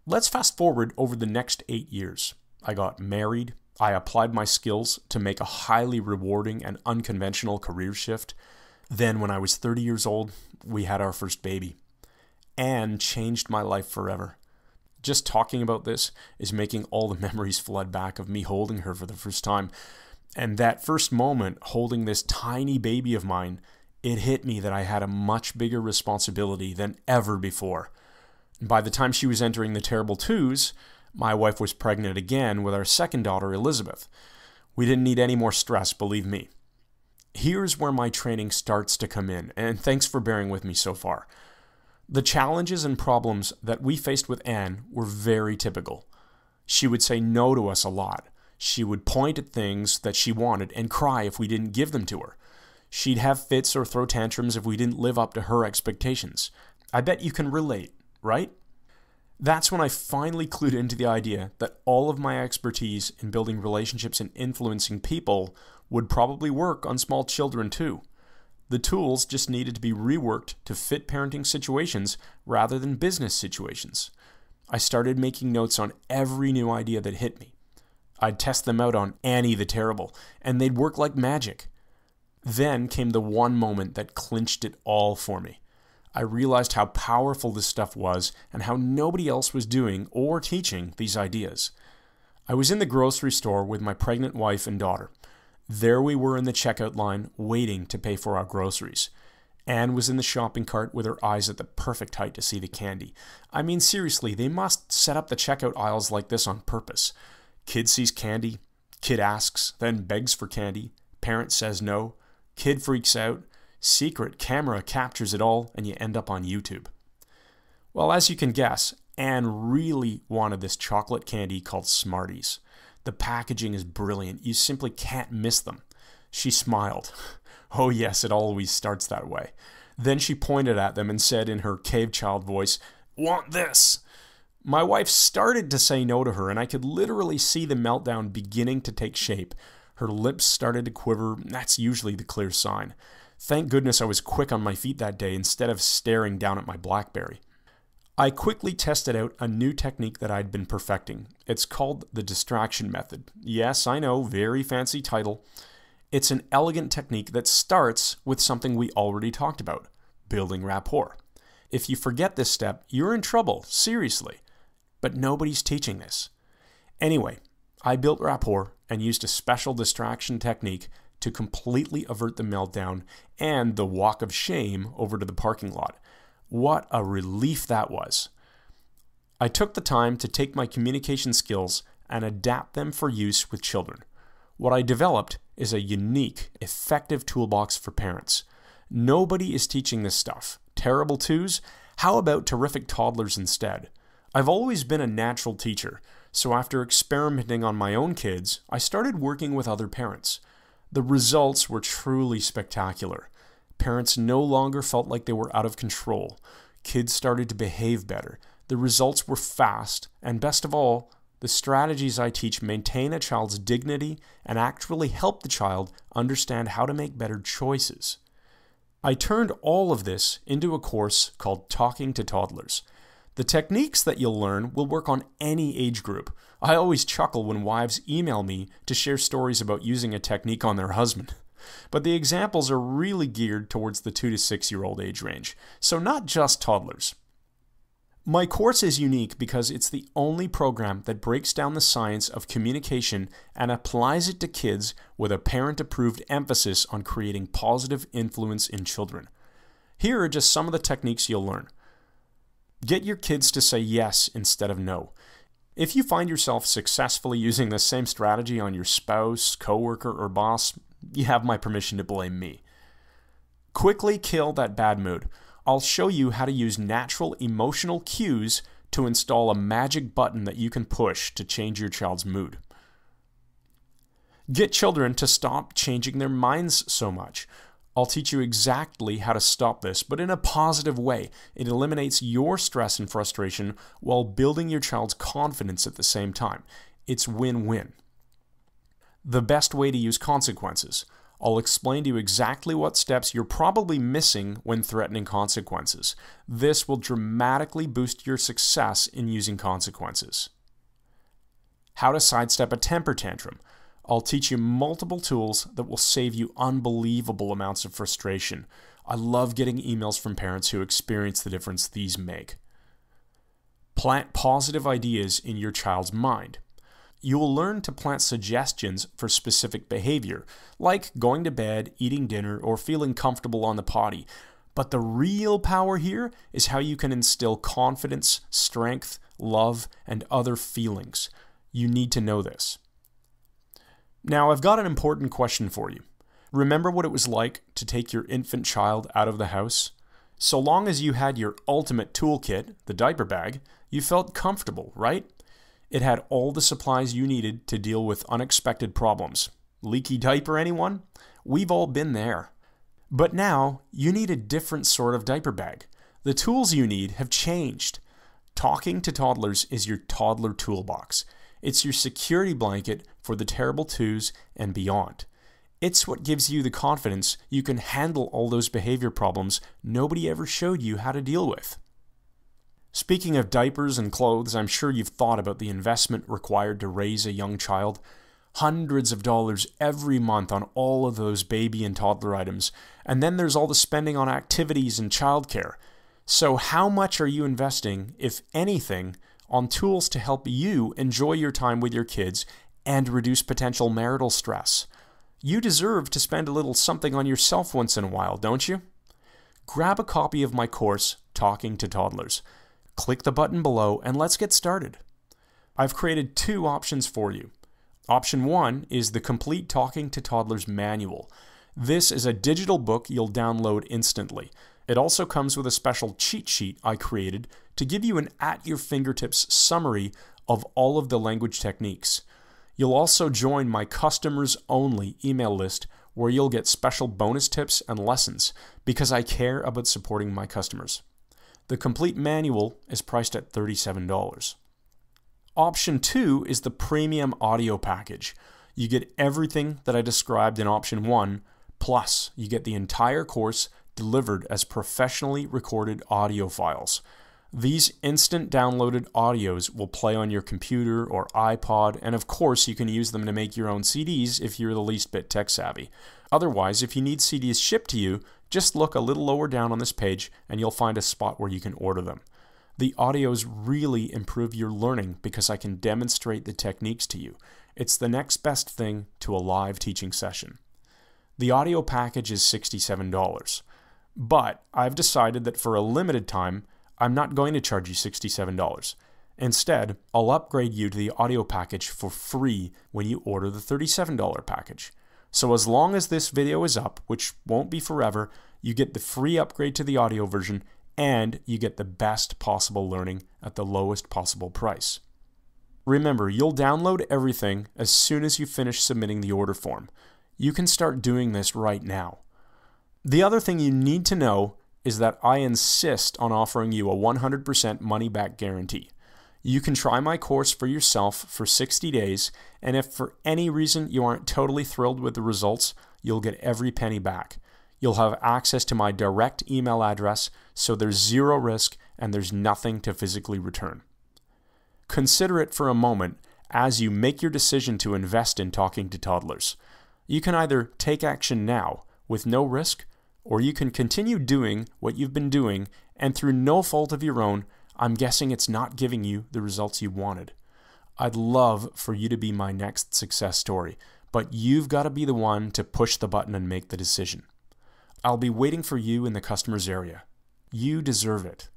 Let's fast forward over the next 8 years. I got married. I applied my skills to make a highly rewarding and unconventional career shift. Then, when I was 30 years old, we had our first baby. Anne changed my life forever. Just talking about this is making all the memories flood back of me holding her for the first time. And that first moment, holding this tiny baby of mine, it hit me that I had a much bigger responsibility than ever before. By the time she was entering the terrible twos, my wife was pregnant again with our second daughter, Elizabeth. We didn't need any more stress, believe me. Here's where my training starts to come in, and thanks for bearing with me so far. The challenges and problems that we faced with Anne were very typical. She would say no to us a lot. She would point at things that she wanted and cry if we didn't give them to her. She'd have fits or throw tantrums if we didn't live up to her expectations. I bet you can relate, right? That's when I finally clued into the idea that all of my expertise in building relationships and influencing people would probably work on small children too. The tools just needed to be reworked to fit parenting situations rather than business situations. I started making notes on every new idea that hit me. I'd test them out on Annie the Terrible, and they'd work like magic. Then came the one moment that clinched it all for me. I realized how powerful this stuff was and how nobody else was doing or teaching these ideas. I was in the grocery store with my pregnant wife and daughter. There we were in the checkout line, waiting to pay for our groceries. Anne was in the shopping cart with her eyes at the perfect height to see the candy. I mean, seriously, they must set up the checkout aisles like this on purpose. Kid sees candy, kid asks, then begs for candy, parent says no, kid freaks out, secret camera captures it all, and you end up on YouTube. Well, as you can guess, Anne really wanted this chocolate candy called Smarties. The packaging is brilliant. You simply can't miss them. She smiled. Oh yes, it always starts that way. Then she pointed at them and said in her cave child voice, "Want this?" My wife started to say no to her, and I could literally see the meltdown beginning to take shape. Her lips started to quiver. That's usually the clear sign. Thank goodness I was quick on my feet that day instead of staring down at my BlackBerry. I quickly tested out a new technique that I'd been perfecting. It's called the distraction method. Yes, I know, very fancy title. It's an elegant technique that starts with something we already talked about, building rapport. If you forget this step, you're in trouble, seriously. But nobody's teaching this. Anyway, I built rapport and used a special distraction technique to completely avert the meltdown and the walk of shame over to the parking lot. What a relief that was. I took the time to take my communication skills and adapt them for use with children. What I developed is a unique, effective toolbox for parents. Nobody is teaching this stuff. Terrible twos? How about terrific toddlers instead? I've always been a natural teacher, so after experimenting on my own kids, I started working with other parents. The results were truly spectacular. Parents no longer felt like they were out of control. Kids started to behave better. The results were fast, and best of all, the strategies I teach maintain a child's dignity and actually help the child understand how to make better choices. I turned all of this into a course called Talking to Toddlers. The techniques that you'll learn will work on any age group. I always chuckle when wives email me to share stories about using a technique on their husband. But the examples are really geared towards the 2 to 6-year-old age range, so not just toddlers. My course is unique because it's the only program that breaks down the science of communication and applies it to kids with a parent-approved emphasis on creating positive influence in children. Here are just some of the techniques you'll learn. Get your kids to say yes instead of no. If you find yourself successfully using the same strategy on your spouse, coworker, or boss, you have my permission to blame me. Quickly kill that bad mood. I'll show you how to use natural emotional cues to install a magic button that you can push to change your child's mood. Get children to stop changing their minds so much. I'll teach you exactly how to stop this, but in a positive way. It eliminates your stress and frustration while building your child's confidence at the same time. It's win-win. The best way to use consequences. I'll explain to you exactly what steps you're probably missing when threatening consequences. This will dramatically boost your success in using consequences. How to sidestep a temper tantrum. I'll teach you multiple tools that will save you unbelievable amounts of frustration. I love getting emails from parents who experience the difference these make. Plant positive ideas in your child's mind. You will learn to plant suggestions for specific behavior, like going to bed, eating dinner, or feeling comfortable on the potty. But the real power here is how you can instill confidence, strength, love, and other feelings. You need to know this. Now, I've got an important question for you. Remember what it was like to take your infant child out of the house? So long as you had your ultimate toolkit, the diaper bag, you felt comfortable, right? It had all the supplies you needed to deal with unexpected problems. Leaky diaper, anyone? We've all been there. But now, you need a different sort of diaper bag. The tools you need have changed. Talking to Toddlers is your toddler toolbox. It's your security blanket for the terrible twos and beyond. It's what gives you the confidence you can handle all those behavior problems nobody ever showed you how to deal with. Speaking of diapers and clothes, I'm sure you've thought about the investment required to raise a young child. Hundreds of dollars every month on all of those baby and toddler items. And then there's all the spending on activities and childcare. So how much are you investing, if anything, on tools to help you enjoy your time with your kids and reduce potential marital stress? You deserve to spend a little something on yourself once in a while, don't you? Grab a copy of my course, Talking to Toddlers. Click the button below and let's get started. I've created two options for you. Option 1 is the complete Talking to Toddlers manual. This is a digital book you'll download instantly. It also comes with a special cheat sheet I created to give you an at-your-fingertips summary of all of the language techniques. You'll also join my customers-only email list where you'll get special bonus tips and lessons because I care about supporting my customers. The complete manual is priced at $37. Option 2 is the premium audio package. You get everything that I described in option 1, plus you get the entire course delivered as professionally recorded audio files. These instant downloaded audios will play on your computer or iPod, and of course you can use them to make your own CDs if you're the least bit tech savvy. Otherwise, if you need CDs shipped to you, just look a little lower down on this page and you'll find a spot where you can order them. The audios really improve your learning because I can demonstrate the techniques to you. It's the next best thing to a live teaching session. The audio package is $67, but I've decided that for a limited time, I'm not going to charge you $67. Instead, I'll upgrade you to the audio package for free when you order the $37 package. So as long as this video is up, which won't be forever, you get the free upgrade to the audio version and you get the best possible learning at the lowest possible price. Remember, you'll download everything as soon as you finish submitting the order form. You can start doing this right now. The other thing you need to know is that I insist on offering you a 100% money-back guarantee. You can try my course for yourself for 60 days, and if for any reason you aren't totally thrilled with the results, you'll get every penny back. You'll have access to my direct email address, so there's zero risk and there's nothing to physically return. Consider it for a moment as you make your decision to invest in Talking to Toddlers. You can either take action now with no risk, or you can continue doing what you've been doing, and through no fault of your own, I'm guessing it's not giving you the results you wanted. I'd love for you to be my next success story, but you've got to be the one to push the button and make the decision. I'll be waiting for you in the customer's area. You deserve it.